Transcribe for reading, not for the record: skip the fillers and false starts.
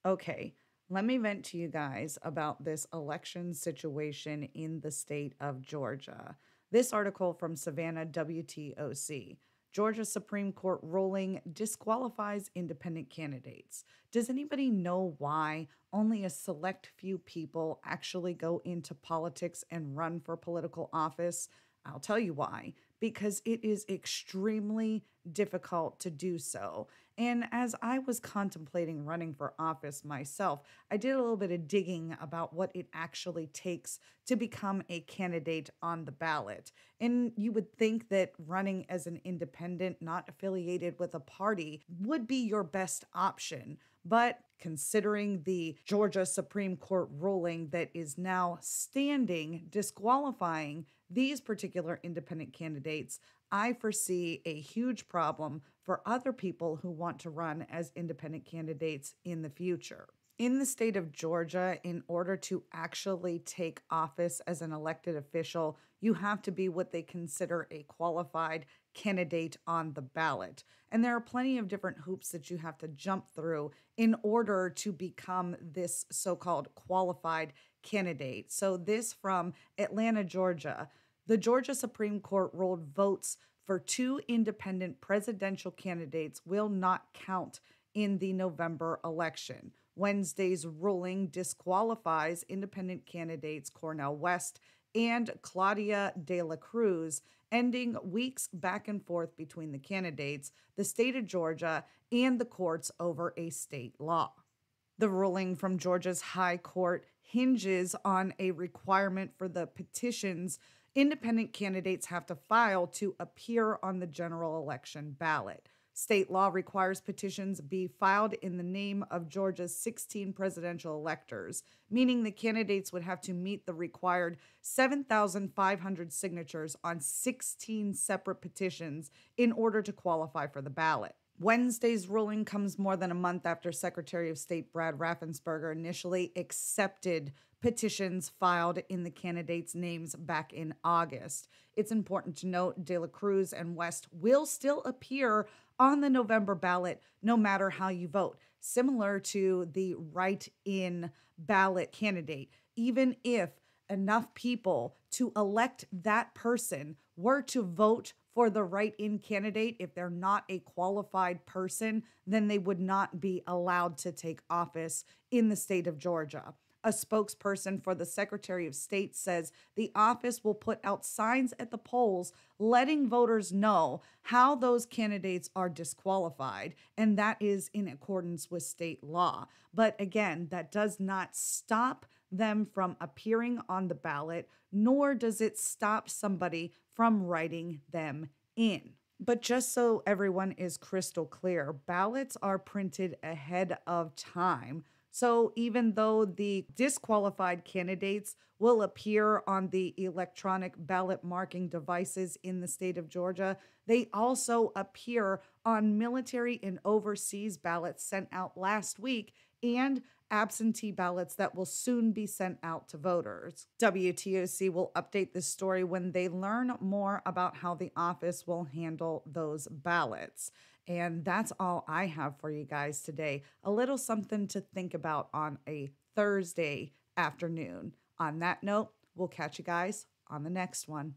Okay, let me vent to you guys about this election situation in the state of Georgia. This article from Savannah WTOC. Georgia Supreme Court ruling disqualifies independent candidates. Does anybody know why only a select few people actually go into politics and run for political office? I'll tell you why. Because it is extremely difficult to do so. And as I was contemplating running for office myself, I did a little bit of digging about what it actually takes to become a candidate on the ballot. And you would think that running as an independent, not affiliated with a party, would be your best option. But considering the Georgia Supreme Court ruling that is now standing disqualifying these particular independent candidates, I foresee a huge problem for other people who want to run as independent candidates in the future. In the state of Georgia, in order to actually take office as an elected official, you have to be what they consider a qualified candidate on the ballot. And there are plenty of different hoops that you have to jump through in order to become this so called qualified candidate. So, this from Atlanta, Georgia. The Georgia Supreme Court ruled votes for two independent presidential candidates will not count in the November election. Wednesday's ruling disqualifies independent candidates Cornel West and Claudia de la Cruz, ending weeks back and forth between the candidates, the state of Georgia, and the courts over a state law. The ruling from Georgia's High Court hinges on a requirement for the petitions independent candidates have to file to appear on the general election ballot. State law requires petitions be filed in the name of Georgia's 16 presidential electors, meaning the candidates would have to meet the required 7,500 signatures on 16 separate petitions in order to qualify for the ballot. Wednesday's ruling comes more than a month after Secretary of State Brad Raffensperger initially accepted petitions filed in the candidates' names back in August. It's important to note De La Cruz and West will still appear on the November ballot no matter how you vote, similar to the write in ballot candidate. Even if enough people to elect that person were to vote for the write in candidate, if they're not a qualified person, then they would not be allowed to take office in the state of Georgia. A spokesperson for the Secretary of State says the office will put out signs at the polls letting voters know how those candidates are disqualified, and that is in accordance with state law. But again, that does not stop them from appearing on the ballot, nor does it stop somebody from writing them in. But just so everyone is crystal clear, ballots are printed ahead of time. So even though the disqualified candidates will appear on the electronic ballot marking devices in the state of Georgia, they also appear on military and overseas ballots sent out last week and absentee ballots that will soon be sent out to voters. WTOC will update this story when they learn more about how the office will handle those ballots. And that's all I have for you guys today. A little something to think about on a Thursday afternoon. On that note, we'll catch you guys on the next one.